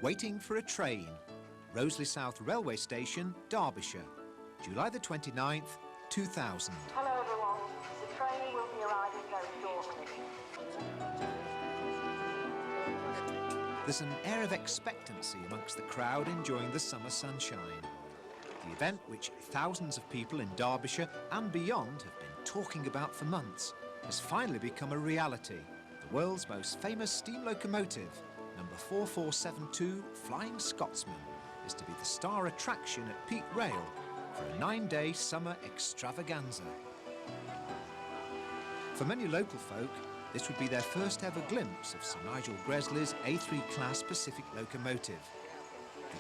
Waiting for a train. Roseley South Railway Station, Derbyshire. July the 29th, 2000. Hello everyone, the train will be arriving very shortly. There's an air of expectancy amongst the crowd enjoying the summer sunshine. The event, which thousands of people in Derbyshire and beyond have been talking about for months, has finally become a reality. The world's most famous steam locomotive, number 4472 Flying Scotsman, is to be the star attraction at Peak Rail for a 9-day summer extravaganza. For many local folk, this would be their first ever glimpse of Sir Nigel Gresley's A3 class Pacific locomotive,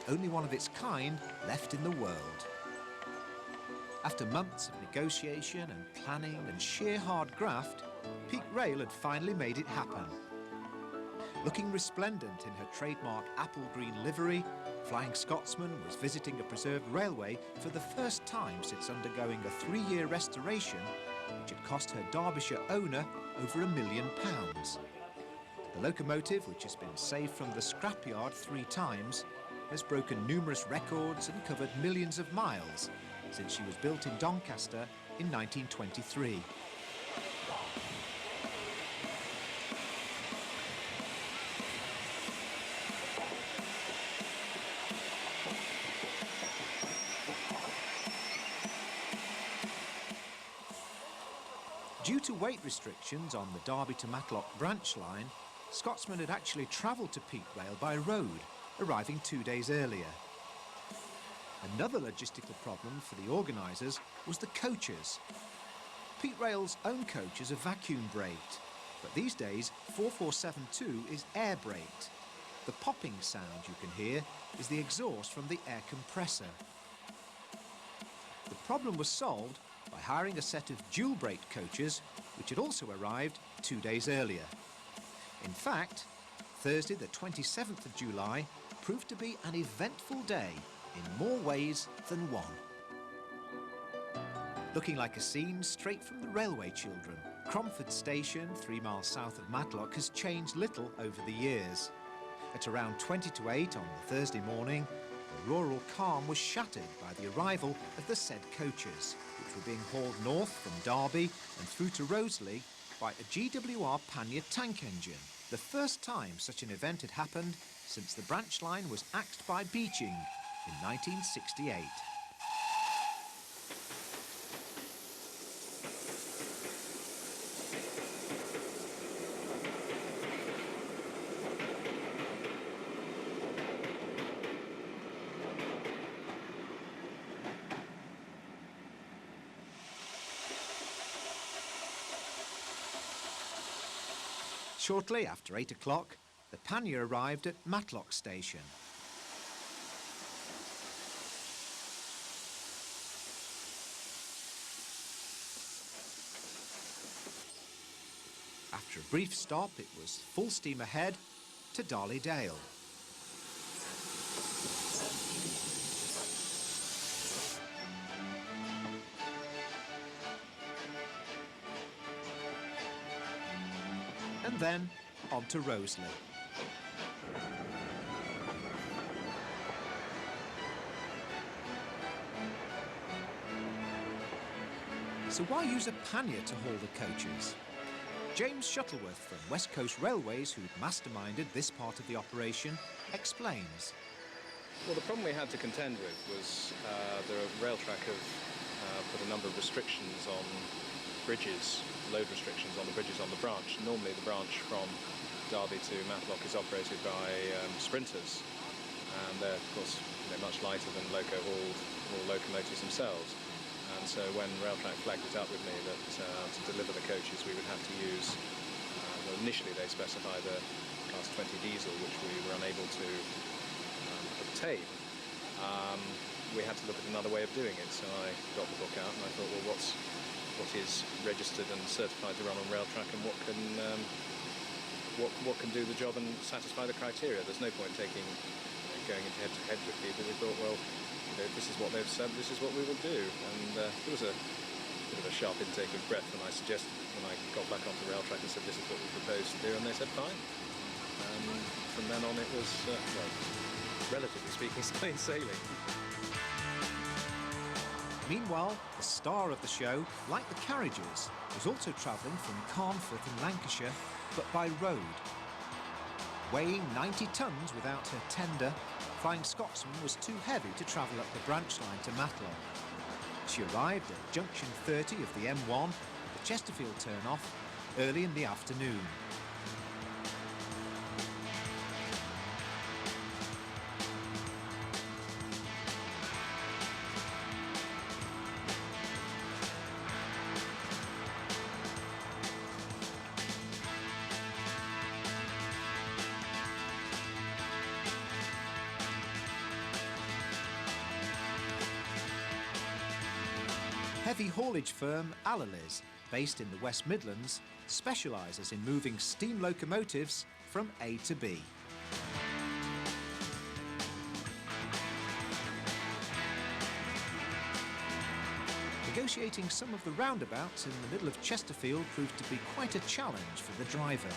the only one of its kind left in the world. After months of negotiation and planning and sheer hard graft, Peak Rail had finally made it happen. Looking resplendent in her trademark apple green livery, Flying Scotsman was visiting a preserved railway for the first time since undergoing a 3-year restoration which had cost her Derbyshire owner over £1 million. The locomotive, which has been saved from the scrapyard 3 times, has broken numerous records and covered millions of miles since she was built in Doncaster in 1923. Due to weight restrictions on the Derby to Matlock branch line, Scotsman had actually travelled to Peak Rail by road, arriving 2 days earlier. Another logistical problem for the organisers was the coaches. Peak Rail's own coaches are vacuum braked, but these days 4472 is air braked. The popping sound you can hear is the exhaust from the air compressor. The problem was solved by hiring a set of dual-braked coaches, which had also arrived 2 days earlier. In fact, Thursday the 27th of July proved to be an eventful day in more ways than one. Looking like a scene straight from the railway children, Cromford Station, 3 miles south of Matlock, has changed little over the years. At around 20 to 8 on the Thursday morning, the rural calm was shattered by the arrival of the said coaches, which were being hauled north from Derby and through to Roseley by a GWR pannier tank engine, the first time such an event had happened since the branch line was axed by Beeching in 1968. Shortly after 8 o'clock, the pannier arrived at Matlock Station. After a brief stop, it was full steam ahead to Darley Dale. And then on to Roseley. So why use a pannier to haul the coaches? James Shuttleworth from West Coast Railways, who'd masterminded this part of the operation, explains. Well, the problem we had to contend with was the rail track have put a number of restrictions on bridges, load restrictions on the bridges on the branch. Normally the branch from Derby to Matlock is operated by sprinters, and they're of course much lighter than loco-hauled locomotives themselves. And so when Railtrack flagged it up with me that to deliver the coaches we would have to use, well, initially they specified a Class 20 diesel, which we were unable to obtain. We had to look at another way of doing it, so I got the book out and I thought, well, what is registered and certified to run on Railtrack, and what can do the job and satisfy the criteria. There's no point going into head-to-head with people. We thought, well, this is what they've said, this is what we will do. And there was a bit of a sharp intake of breath when I got back onto Railtrack and said, this is what we propose to do, and they said, fine. And from then on it was, well, relatively speaking, plain sailing. Meanwhile, the star of the show, like the carriages, was also travelling from Carnforth in Lancashire, but by road. Weighing 90 tons without her tender, Flying Scotsman was too heavy to travel up the branch line to Matlock. She arrived at junction 30 of the M1, the Chesterfield turn-off, early in the afternoon. Heavy haulage firm Allaliz, based in the West Midlands, specialises in moving steam locomotives from A to B. Negotiating some of the roundabouts in the middle of Chesterfield proved to be quite a challenge for the driver.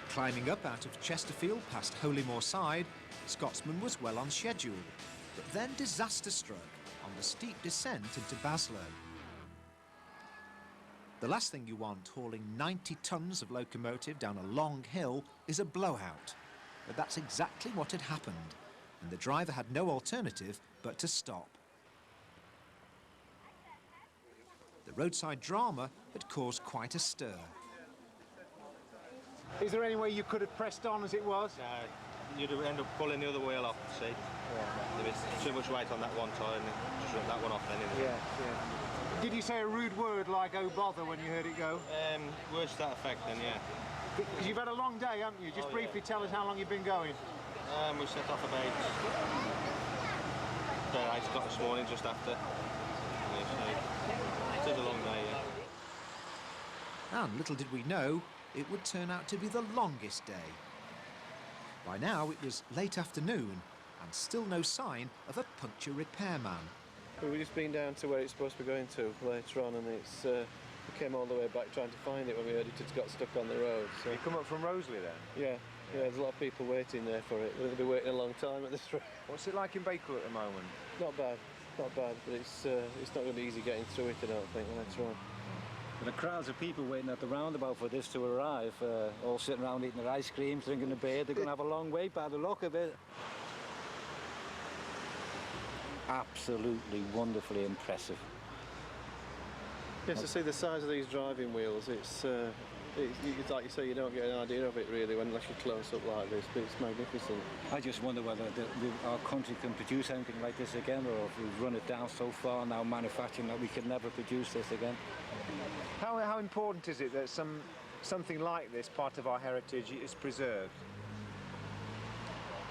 Climbing up out of Chesterfield past Holymore Side, Scotsman was well on schedule, but then disaster struck on the steep descent into Baslow. The last thing you want hauling 90 tons of locomotive down a long hill is a blowout, but that's exactly what had happened, and the driver had no alternative but to stop. The roadside drama had caused quite a stir. Is there any way you could have pressed on as it was? No, you'd end up pulling the other wheel off, see? Yeah. There was too much weight on that one tire and just ripped that one off then. Yeah. Did you say a rude word like "oh bother" when you heard it go? Words to that effect then, yeah. Because you've had a long day, haven't you? Just briefly tell us how long you've been going. We set off about 8 o'clock this morning, just after. So it was a long day, yeah. And little did we know, it would turn out to be the longest day. By now it was late afternoon and still no sign of a puncture repairman. We've just been down to where it's supposed to be going to later on, and it's we came all the way back trying to find it when we heard it had got stuck on the road. So You come up from Roseley then? yeah, there's a lot of people waiting there for it. They'll be waiting a long time at this rate. What's it like in Bakewell at the moment? Not bad, but it's not going to be easy getting through it, I don't think, later on. The crowds of people waiting at the roundabout for this to arrive, all sitting around eating their ice cream, drinking a beer. They're going to have a long wait by the look of it. Absolutely wonderfully impressive. Yes, to see the size of these driving wheels, it's like you say, you don't get an idea of it really unless you're close up like this, but it's magnificent. I just wonder whether our country can produce anything like this again, or if we've run it down so far now manufacturing that we can never produce this again. How important is it that something like this, part of our heritage, is preserved?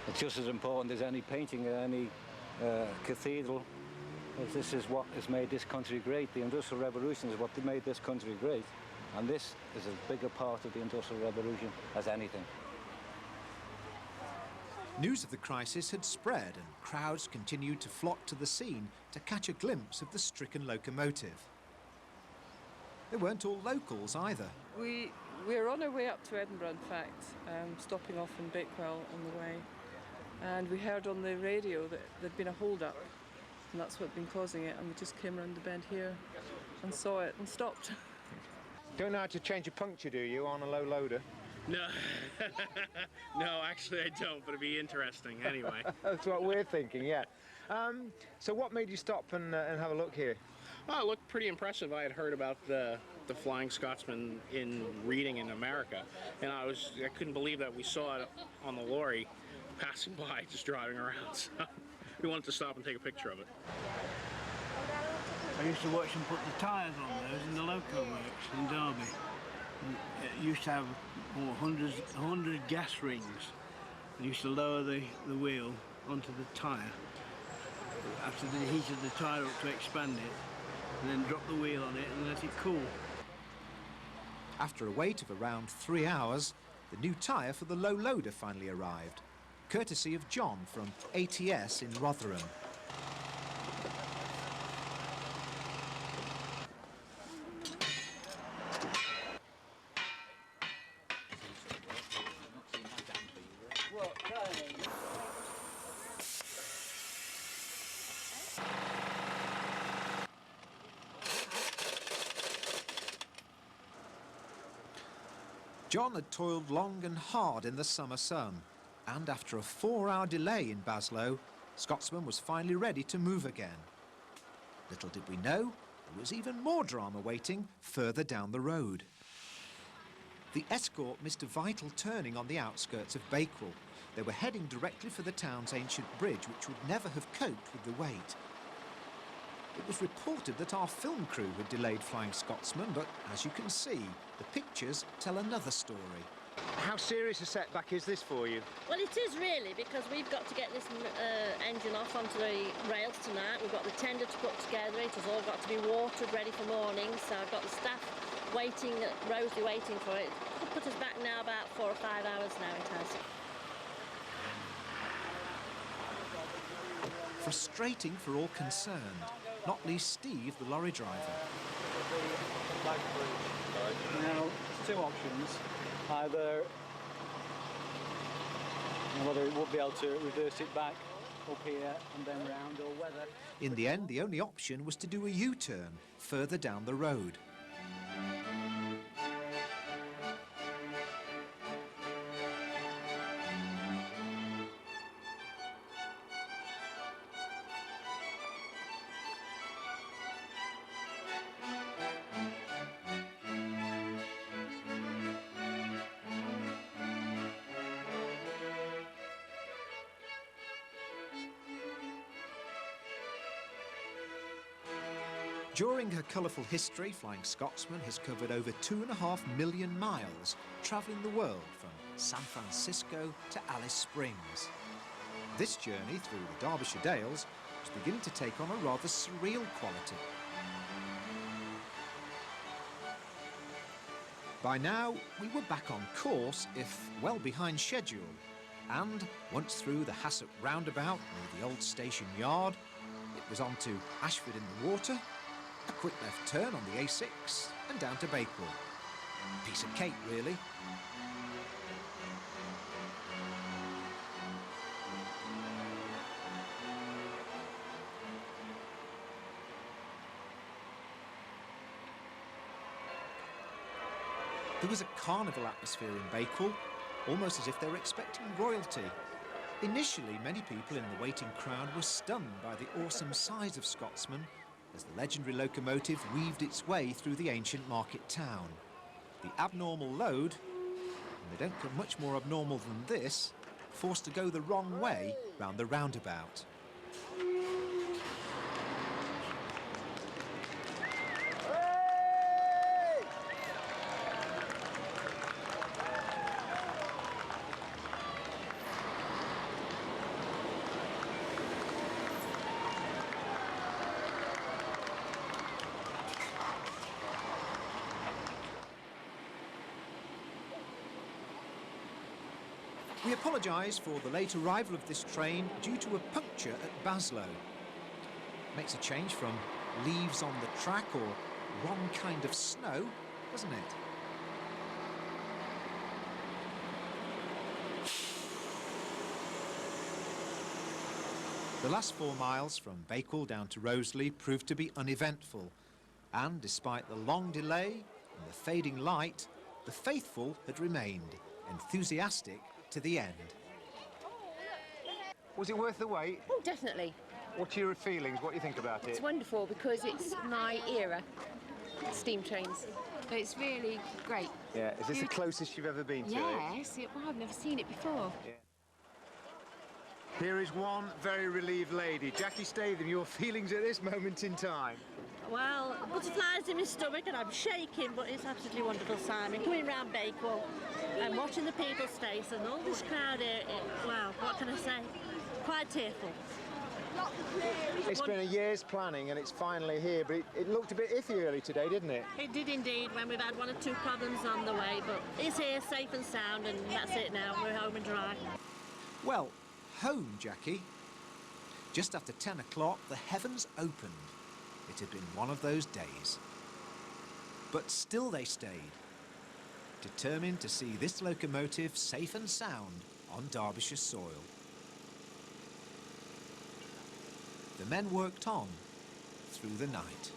It's just as important as any painting or any cathedral. This is what has made this country great. The Industrial Revolution is what made this country great. And this is a bigger part of the Industrial Revolution as anything. News of the crisis had spread and crowds continued to flock to the scene to catch a glimpse of the stricken locomotive. They weren't all locals either. We're on our way up to Edinburgh, in fact, stopping off in Bakewell on the way. And we heard on the radio that there'd been a hold-up, and that's what had been causing it, and we just came around the bend here and saw it and stopped. Don't know how to change a puncture, do you, on a low loader? No, no, actually I don't, but it'd be interesting anyway. That's what we're thinking, yeah. So what made you stop and have a look here? Oh, it looked pretty impressive. I had heard about the Flying Scotsman in reading in America, and I couldn't believe that we saw it on the lorry passing by, just driving around. So we wanted to stop and take a picture of it. I used to watch them put the tyres on those in the loco works in Derby. It used to have 100 gas rings. They used to lower the wheel onto the tyre after they heated the tyre up to expand it, and then drop the wheel on it and let it cool. After a wait of around 3 hours, the new tyre for the low loader finally arrived, courtesy of John from ATS in Rotherham. John had toiled long and hard in the summer sun, and after a 4-hour delay in Baslow, Scotsman was finally ready to move again. Little did we know, there was even more drama waiting further down the road. The escort missed a vital turning on the outskirts of Bakewell. They were heading directly for the town's ancient bridge, which would never have coped with the weight. It was reported that our film crew had delayed Flying Scotsman, but as you can see, the pictures tell another story. How serious a setback is this for you? Well, it is really, because we've got to get this engine off onto the rails tonight. We've got the tender to put together. It has all got to be watered, ready for morning. So I've got the staff waiting, Rosie waiting for it. It could put us back now about 4 or 5 hours now, it has. Frustrating for all concerned, not least Steve, the lorry driver. Now, there's 2 options. Either whether it would be able to reverse it back up here and then round, or whether... In the end, the only option was to do a U-turn further down the road. During her colourful history, Flying Scotsman has covered over 2.5 million miles, travelling the world from San Francisco to Alice Springs. This journey through the Derbyshire Dales was beginning to take on a rather surreal quality. By now, we were back on course, if well behind schedule, and once through the Hassett roundabout near the old station yard, it was on to Ashford in the Water, a quick left turn on the A6 and down to Bakewell. Piece of cake, really. There was a carnival atmosphere in Bakewell, almost as if they were expecting royalty. Initially, many people in the waiting crowd were stunned by the awesome size of Scotsman as the legendary locomotive weaved its way through the ancient market town. The abnormal load, and they don't get much more abnormal than this, forced to go the wrong way round the roundabout. We apologise for the late arrival of this train due to a puncture at Baslow. Makes a change from leaves on the track or wrong kind of snow, doesn't it? The last 4 miles from Bakewell down to Roseley proved to be uneventful, and despite the long delay and the fading light, the faithful had remained enthusiastic to the end. Was it worth the wait? Oh, definitely. What are your feelings? What do you think about it? It's wonderful because it's my era, steam trains. It's really great. Yeah, is this the closest you've ever been to it? Yes, well, I've never seen it before. Yeah. Here is one very relieved lady. Jackie Statham, your feelings at this moment in time? Well, butterflies in my stomach and I'm shaking, but it's absolutely wonderful, Simon. Coming round Bakewell and watching the people's face and all this crowd here, wow, what can I say? Quite tearful. It's been a year's planning and it's finally here, but it looked a bit iffy early today, didn't it? It did indeed, when we've had one or two problems on the way, but it's here, safe and sound, and that's it now. We're home and dry. Well, home, Jackie. Just after 10 o'clock, the heavens opened. It had been one of those days. But still they stayed, determined to see this locomotive safe and sound on Derbyshire soil. The men worked on through the night.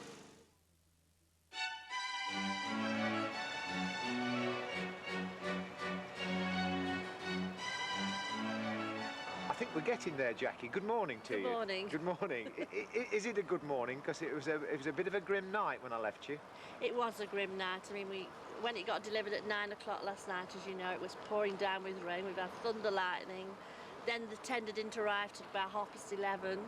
I think we're getting there, Jackie. Good morning to you. Good morning. Good morning. Is it a good morning? Because it was a bit of a grim night when I left you. It was a grim night. I mean, when it got delivered at 9 o'clock last night, as you know, it was pouring down with rain. We've had thunder, lightning. Then the tender didn't arrive till about 11:30.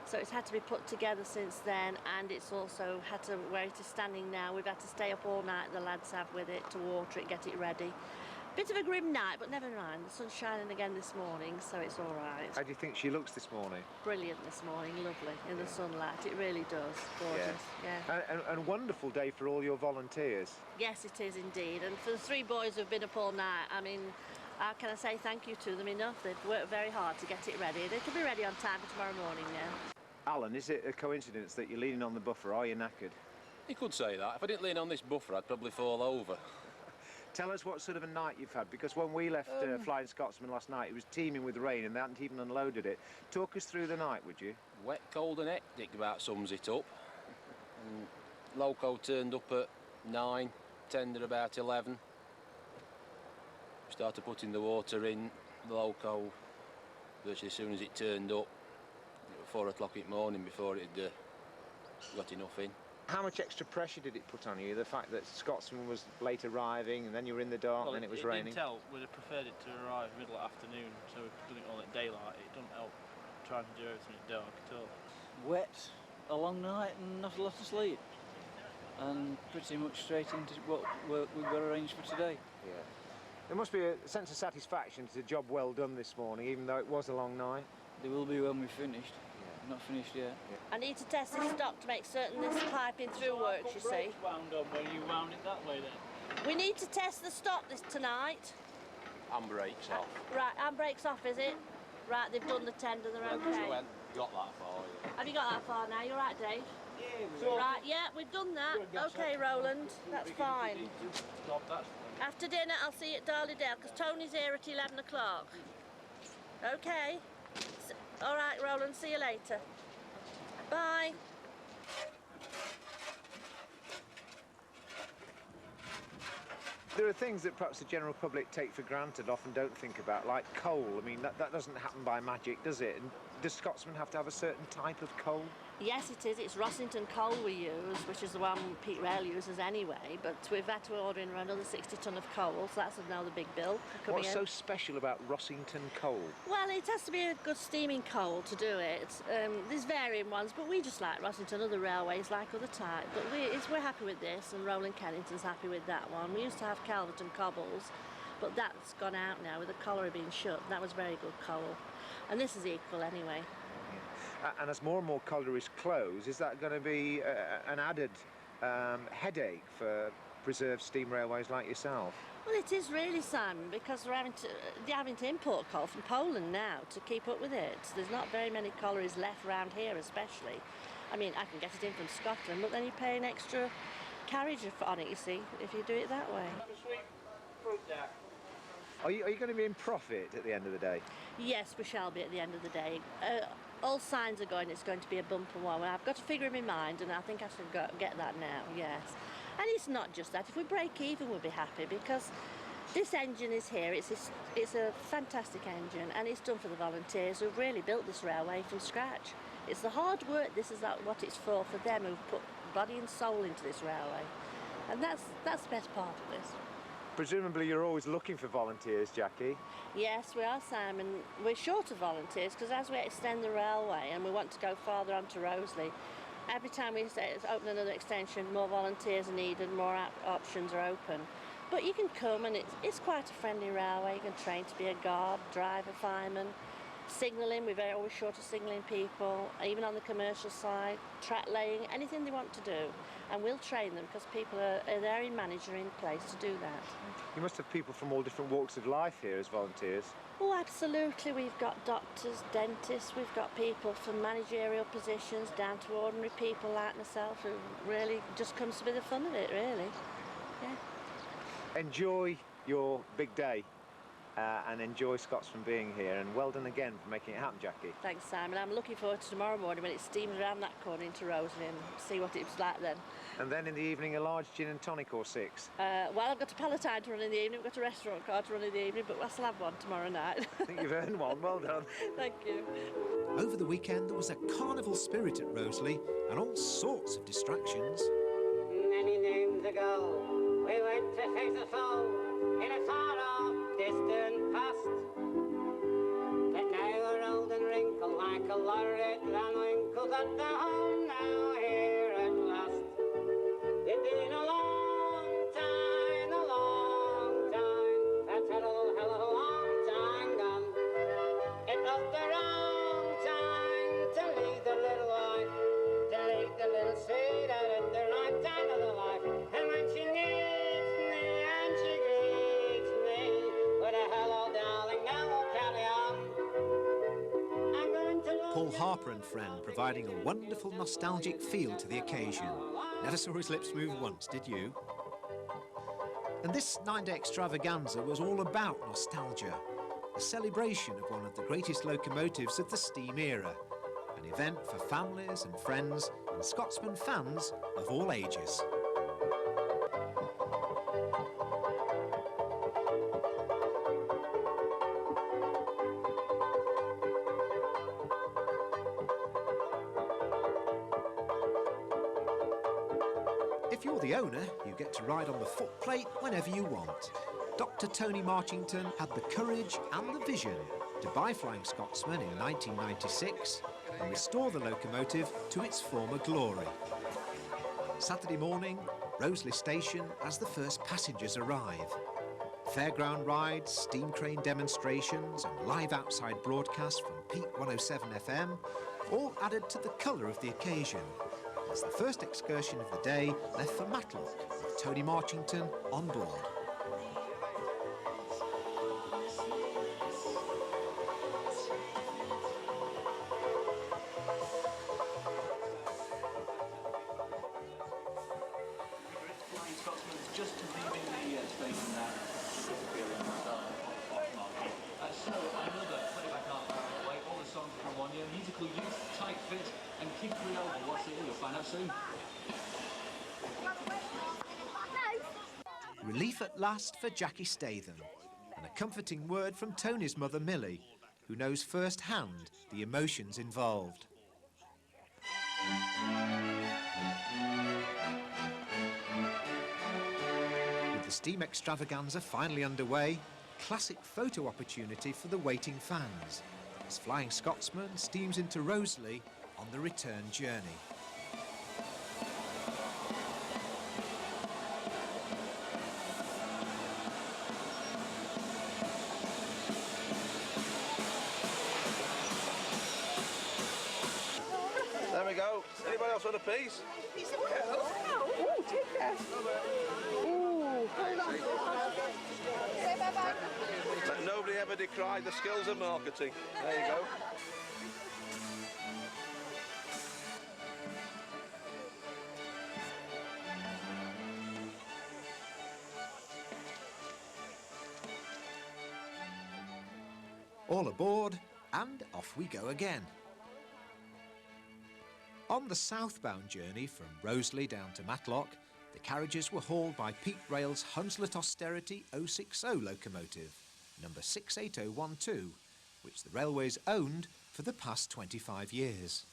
So it's had to be put together since then, and it's also had to, where it is standing now, we've had to stay up all night, the lads have, with it, to water it, get it ready. Bit of a grim night, but never mind. The sun's shining again this morning, so it's all right. How do you think she looks this morning? Brilliant this morning, lovely, in the sunlight. It really does. Gorgeous, yeah. And a wonderful day for all your volunteers. Yes, it is indeed. And for the three boys who've been up all night, I mean, how can I say thank you to them enough? They've worked very hard to get it ready. It'll be ready on time for tomorrow morning now. Alan, is it a coincidence that you're leaning on the buffer? Are you knackered? You could say that. If I didn't lean on this buffer, I'd probably fall over. Tell us what sort of a night you've had, because when we left Flying Scotsman last night, it was teeming with rain and they hadn't even unloaded it. Talk us through the night, would you? Wet, cold and hectic about sums it up. And loco turned up at 9, tender about 11. Started putting the water in the loco virtually as soon as it turned up. 4 o'clock in the morning before it got enough in. How much extra pressure did it put on you? The fact that Scotsman was late arriving and then you were in the dark and then it was raining? It didn't help. We'd have preferred it to arrive middle of afternoon, so we've done it all at daylight. It doesn't help trying to do everything at dark at all. Wet, a long night and not a lot of sleep. And pretty much straight into what we've got arranged for today. Yeah. There must be a sense of satisfaction. It's a job well done this morning, even though it was a long night. There will be when we're finished. Not finished yet. I need to test this stop to make certain this piping through works, you see. Wound on where you wound it that way then? We need to test the stop tonight. Handbrake's off. Right, handbrake's off, is it? Right, they've done the tender, they're okay. Got that far, yeah. Have you got that far now? You're right, Dave? Yeah. Right, yeah, we've done that. Okay, Roland, that's fine. After dinner, I'll see you at Darley-Dale, because Tony's here at 11 o'clock. Okay. All right, Roland, see you later. Bye. There are things that perhaps the general public take for granted, often don't think about, like coal. I mean, that doesn't happen by magic, does it? And does Scotsman have to have a certain type of coal? Yes, it is. It's Rossington coal we use, which is the one Pete Rail uses anyway, but we've had to order in another 60 tonne of coal, so that's another big bill. What's so special about Rossington coal? Well, it has to be a good steaming coal to do it. There's varying ones, but we just like Rossington. Other railways like other type, but we're happy with this, and Roland Kennington's happy with that one. We used to have Calverton cobbles, but that's gone out now with the colliery being shut. That was very good coal, and this is equal anyway. And as more and more collieries close, is that going to be an added headache for preserved steam railways like yourself? Well, it is really, Simon, because they're having to import coal from Poland now to keep up with it. There's not very many collieries left around here, especially. I mean, I can get it in from Scotland, but then you pay an extra carriage on it, you see, if you do it that way. Are you going to be in profit at the end of the day? Yes, we shall be at the end of the day. All signs are going, it's going to be a bumper one. I've got a figure in my mind, and I think I should get that now, yes. And it's not just that. If we break even, we'll be happy, because this engine is here. It's a fantastic engine, and it's done for the volunteers who've really built this railway from scratch. It's the hard work, this is what it's for them who've put body and soul into this railway. And that's the best part of this. Presumably you're always looking for volunteers, Jackie. Yes, we are, Simon. We're short of volunteers because as we extend the railway and we want to go farther onto Roseley, every time we open another extension, more volunteers are needed, more options are open. But you can come and it's quite a friendly railway. You can train to be a guard, driver, fireman, signalling. We're always short of signalling people, even on the commercial side, track laying, anything they want to do. And we'll train them because people are there in manager in place to do that. You must have people from all different walks of life here as volunteers. Oh, absolutely. We've got doctors, dentists, we've got people from managerial positions down to ordinary people like myself who really just comes to be the fun of it, really. Yeah. Enjoy your big day and enjoy Scotsman being here, and well done again for making it happen, Jackie. Thanks, Simon. I'm looking forward to tomorrow morning when it steams around that corner into Roseley and see what it's like then. And then in the evening, a large gin and tonic or 6. Well, I've got a Palatine to run in the evening, we've got a restaurant car to run in the evening, but I'll still have one tomorrow night. I think you've earned one. Well done. Thank you. Over the weekend, there was a carnival spirit at Roseley and all sorts of distractions. Many moons ago, we went to face a foe in a far-off, distant past. But now we're old and wrinkled like a lorry and wrinkled at the home now here at last. It's been a long time, a terrible hell of a long time gone. It was the wrong time to leave the little wife, to leave the little sweetheart at the right time of the life. And when she needs me and she greets me with a hello darling, now we'll carry on. I'm going to Paul Harper and friend providing a wonderful nostalgic feel to the occasion. Never saw his lips move once, did you? And this 9-day extravaganza was all about nostalgia, a celebration of one of the greatest locomotives of the steam era, an event for families and friends and Scotsman fans of all ages. If you're the owner, you get to ride on the footplate whenever you want. Dr. Tony Marchington had the courage and the vision to buy Flying Scotsman in 1996 and restore the locomotive to its former glory. Saturday morning, Roseley Station as the first passengers arrive. Fairground rides, steam crane demonstrations and live outside broadcasts from Peak 107 FM all added to the colour of the occasion, as the first excursion of the day left for Matlock with Tony Marchington on board. Flying Scotsman is just leaving the station now. So another playback half hour away, all the songs from 1 year, musical youth, tight fit and Kid Creole. What's it? You'll find out soon. Relief at last for Jackie Statham, and a comforting word from Tony's mother Millie, who knows firsthand the emotions involved. With the steam extravaganza finally underway, classic photo opportunity for the waiting fans, as Flying Scotsman steams into Roseley on the return journey. There we go. Anybody else want a piece? Oh, take that. Ooh. Say bye-bye. Nobody ever decried the skills of marketing. There you go. All aboard, and off we go again. On the southbound journey from Roseley down to Matlock, the carriages were hauled by Peak Rail's Hunslet Austerity 060 locomotive, number 68012, which the railways owned for the past 25 years.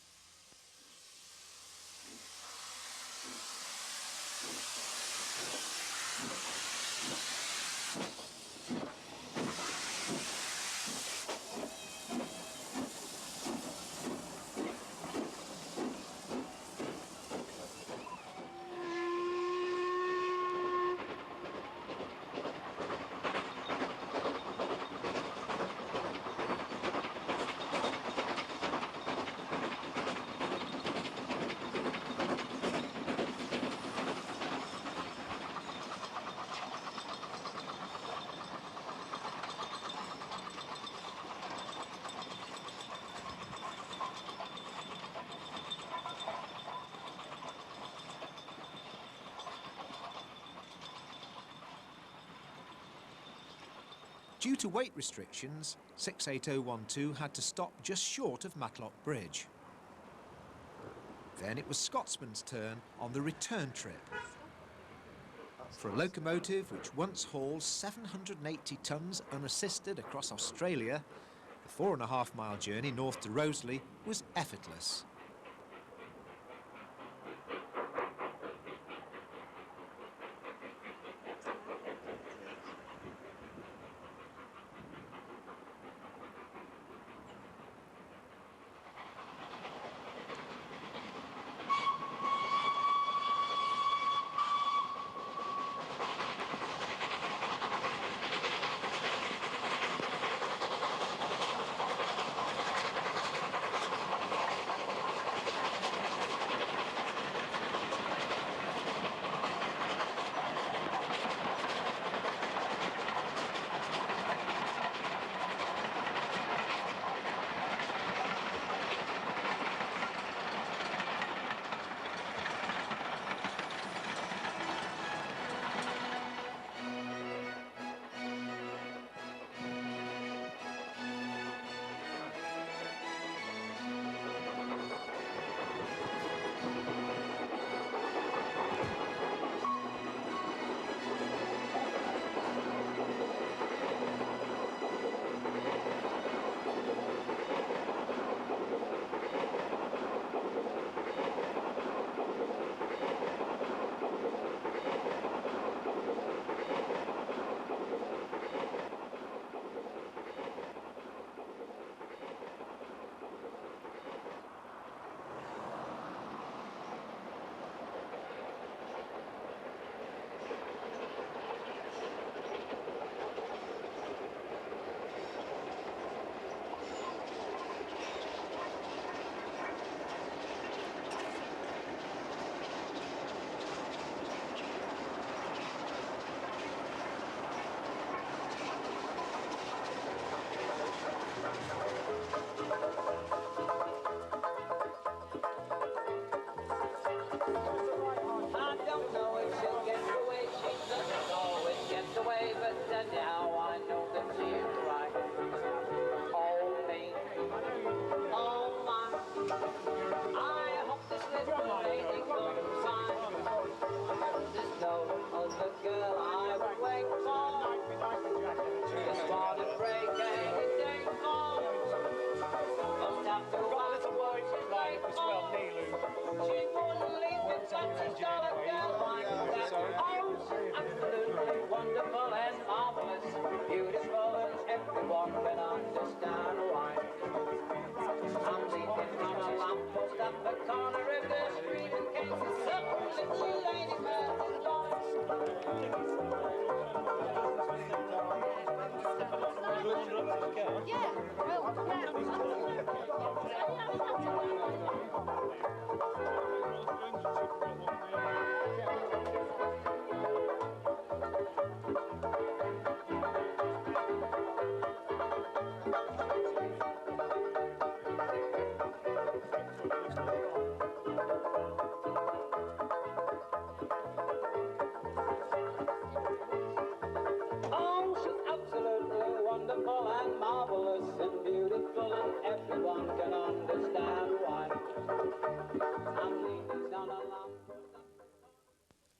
Due to weight restrictions, 68012 had to stop just short of Matlock Bridge. Then it was Scotsman's turn on the return trip. For a locomotive which once hauled 780 tonnes unassisted across Australia, the 4.5-mile journey north to Roseley was effortless.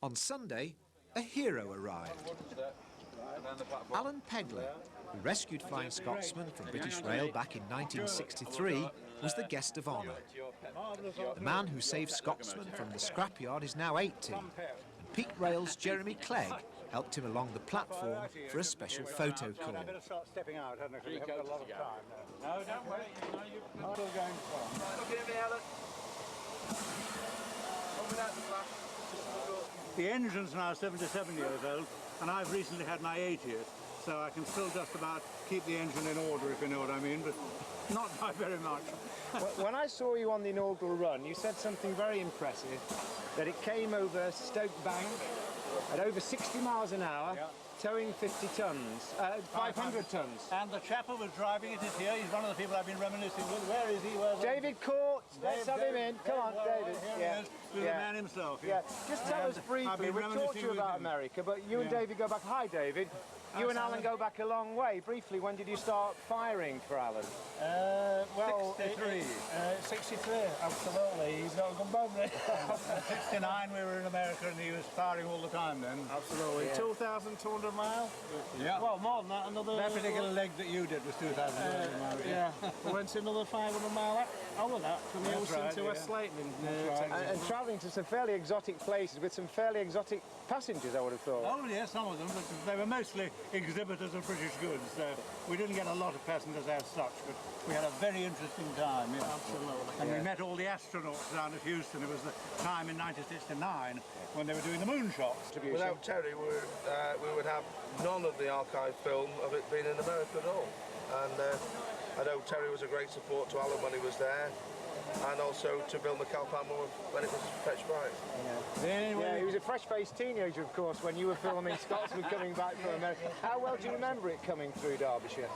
On Sunday, a hero arrived. Alan Pegler, who rescued Flying Scotsman from British Rail back in 1963, was the guest of honour. The man who saved Scotsman from the scrapyard is now 80, and Peak Rail's Jeremy Clegg helped him along the platform for a special photo call. I better start stepping out, hadn't I? Because we haven't got a lot of time now. No, don't worry. I'm still going strong. Look at me, Alan. Open out the glass. The engine's now 77 years old, and I've recently had my 80th, so I can still just about keep the engine in order, if you know what I mean, but not by very much. When I saw you on the inaugural run, you said something very impressive, that it came over Stoke Bank at over 60 miles an hour, towing 50 tonnes, 500 tonnes. And the chap who was driving it is here. He's one of the people I've been reminiscing with. Where is he? David Court. Let's have him in. Come on, David. Here he is. He's the man himself. Yeah. Just tell us briefly. We'll talk to you about America, but you and David go back. Hi, David. You and Alan go back a long way. Briefly, when did you start firing for Alan? Well, 63. 63, absolutely. He's got a good memory. 69 we were in America and he was firing all the time then. Absolutely. Yeah. 2,200 miles? Yeah. Well, more than that. Another... That particular leg that you did was 2,200 miles. Yeah. We went another 500 mile over that from Houston to West Slayton. And travelling to some fairly exotic places with some fairly exotic passengers, I would have thought. Oh, yes, some of them, but they were mostly exhibitors of British goods. We didn't get a lot of passengers as such, but we had a very interesting time. Yeah. Absolutely. And we met all the astronauts down at Houston. It was the time in 1969 when they were doing the moonshots. Without Terry, we would have none of the archive film of it being in America at all. And I know Terry was a great support to Alan when he was there, and also to Bill McAlpin when it was Fresh Bright. Yeah, he was a fresh-faced teenager, of course, when you were filming Scotsman coming back from America. How well do you remember it coming through Derbyshire?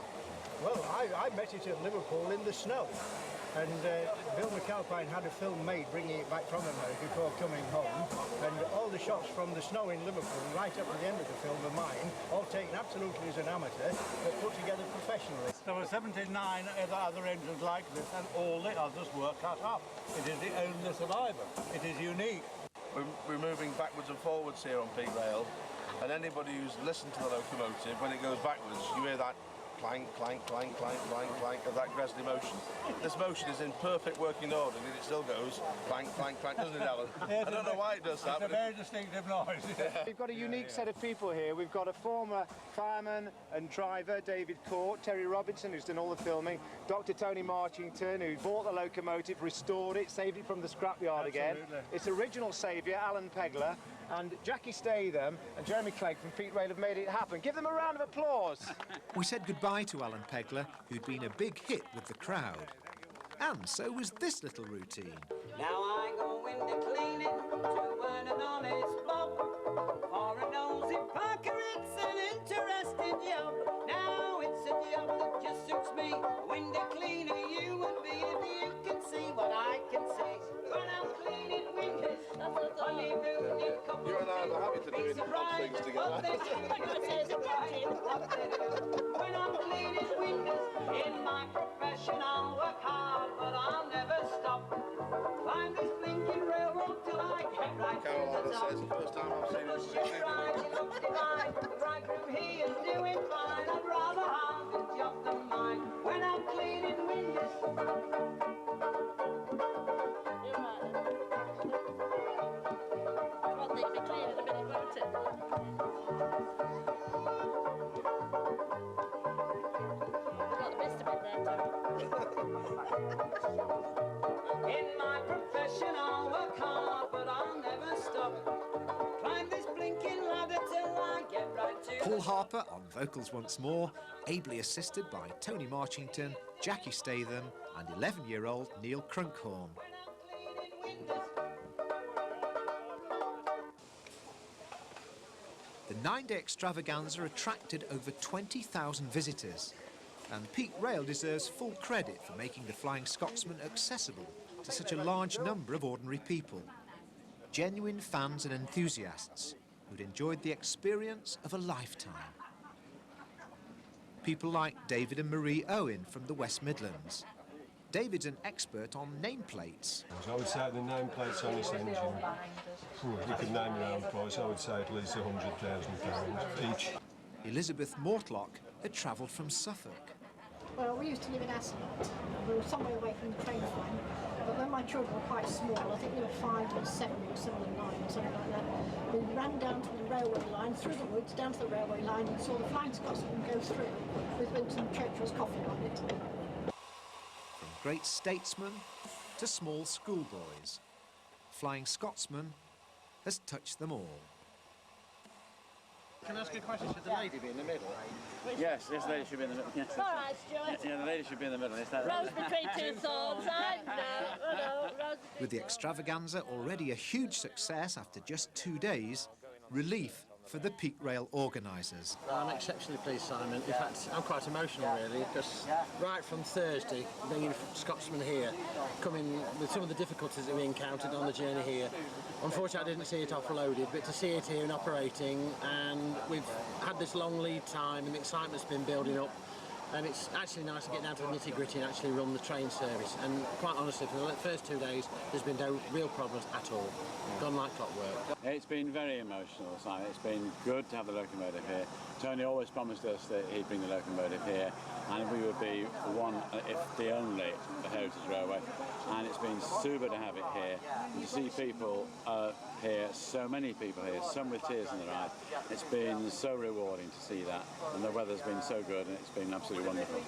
Well, I met it at Liverpool in the snow. And Bill McAlpin had a film made bringing it back from America before coming home. And all the shots from the snow in Liverpool, right up to the end of the film, are mine, all taken absolutely as an amateur, but put together professionally. There were 79 other engines like this, and all the others were cut up. It is the only survivor. It is unique. We're moving backwards and forwards here on Peak Rail, and anybody who's listened to the locomotive, when it goes backwards, you hear that clank, clank, clank, clank, clank, clank of that Gresley motion. This motion is in perfect working order, and it still goes clank, clank, clank, doesn't it, Alan? I don't know why it does that. It's a very distinctive noise. We've got a unique set of people here. We've got a former fireman and driver, David Court, Terry Robinson, who's done all the filming, Dr. Tony Marchington, who bought the locomotive, restored it, saved it from the scrapyard again. Its original saviour, Alan Pegler, and Jackie Statham and Jeremy Clegg from Peak Rail have made it happen. Give them a round of applause. We said goodbye to Alan Pegler, who'd been a big hit with the crowd. And so was this little routine. Now I go into cleaning to earn an honest bob. For a nosy Parker, it's an interesting job. Now it's a job that just suits me. Window cleaner you would be if you could see what I can see. When I'm cleaning windows, honeymooning couples. You and I are happy to do things together. When I'm cleaning windows, in my profession I'll work hard, but I'll never stop. Climb this blinking railroad till I get right to the top. Says the first time I've seen The ship's ride, it looks divine. The bridegroom he is doing fine. I'd rather have his job than mine. When I'm cleaning windows. One thing to be clean in a minute, won't it? We've got the mist a bit there, In my profession I'll work hard, but I'll never stop. Climb this blinking ladder till I get right to Paul Harper on vocals once more, ably assisted by Tony Marchington, Jackie Statham and 11-year-old Neil Crunkhorn. The 9-day extravaganza attracted over 20,000 visitors, and Peak Rail deserves full credit for making the Flying Scotsman accessible to such a large number of ordinary people. Genuine fans and enthusiasts who'd enjoyed the experience of a lifetime. People like David and Marie Owen from the West Midlands. David's an expert on nameplates. I would say the nameplates on this engine, you could name your own price, I would say at least £100,000 each. Elizabeth Mortlock had travelled from Suffolk. Well, we used to live in Ascot. We were some way away from the train line, but when my children were quite small, I think they were 5 and 7 or 7 and 9 or something like that, we ran down to the railway line, through the woods, down to the railway line and saw the Flying Scotsman go through with Winston Churchill's coffin on it. From great statesmen to small schoolboys, Flying Scotsman has touched them all. Can I ask you a question? Should the lady be in the middle? Yes, this lady should be in the middle. Yes. All right, Stuart. Yeah, the lady should be in the middle. Is that Rose between two thorns, I know. With the extravaganza already a huge success after just 2 days, relief for the Peak Rail organisers. I'm exceptionally pleased, Simon. In fact, I'm quite emotional really, because right from Thursday, being Scotsman here, coming with some of the difficulties that we encountered on the journey here, unfortunately I didn't see it offloaded, but to see it here and operating, and we've had this long lead time and the excitement's been building up. And it's actually nice to get down to the nitty-gritty and actually run the train service. And quite honestly, for the first 2 days, there's been no real problems at all. Gone like clockwork. It's been very emotional, Simon. It's been good to have the locomotive here. Tony always promised us that he'd bring the locomotive here, and we would be one, if the only, heritage railway. And it's been super to have it here, and to see people here, so many people here, some with tears in their eyes. It's been so rewarding to see that, and the weather's been so good, and it's been absolutely wonderful.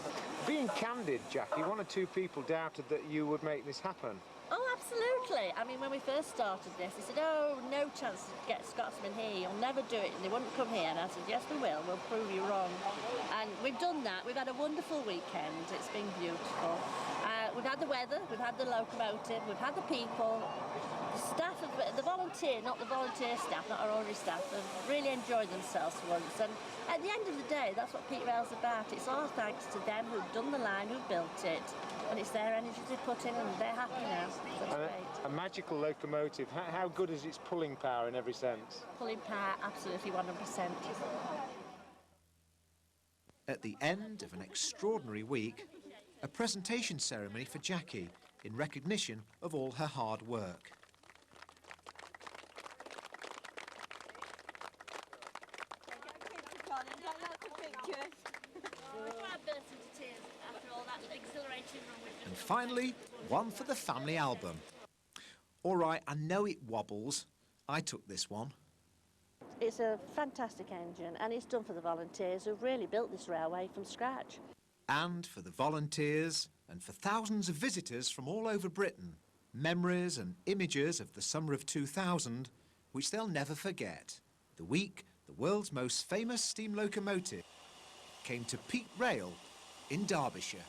Being candid, Jackie, 1 or 2 people doubted that you would make this happen. Oh, absolutely. I mean, when we first started this, they said, oh, no chance to get Scotsman here, you'll never do it, and they wouldn't come here. And I said, yes, we will, we'll prove you wrong. And we've done that. We've had a wonderful weekend. It's been beautiful. We've had the weather, we've had the locomotive, we've had the people. The staff, the volunteer, not the volunteer staff, not our ordinary staff, have really enjoyed themselves for once. And at the end of the day, that's what Peak Rail's about. It's all thanks to them who've done the line, who've built it. And it's their energy they put in, and they're happy now. So that's great. A magical locomotive. How good is its pulling power in every sense? Pulling power, absolutely 100%. At the end of an extraordinary week, a presentation ceremony for Jackie in recognition of all her hard work. And finally, one for the family album. All right, I know it wobbles. I took this one. It's a fantastic engine, and it's done for the volunteers who've really built this railway from scratch. And for the volunteers, and for thousands of visitors from all over Britain, memories and images of the summer of 2000, which they'll never forget. The week the world's most famous steam locomotive came to Peak Rail in Derbyshire.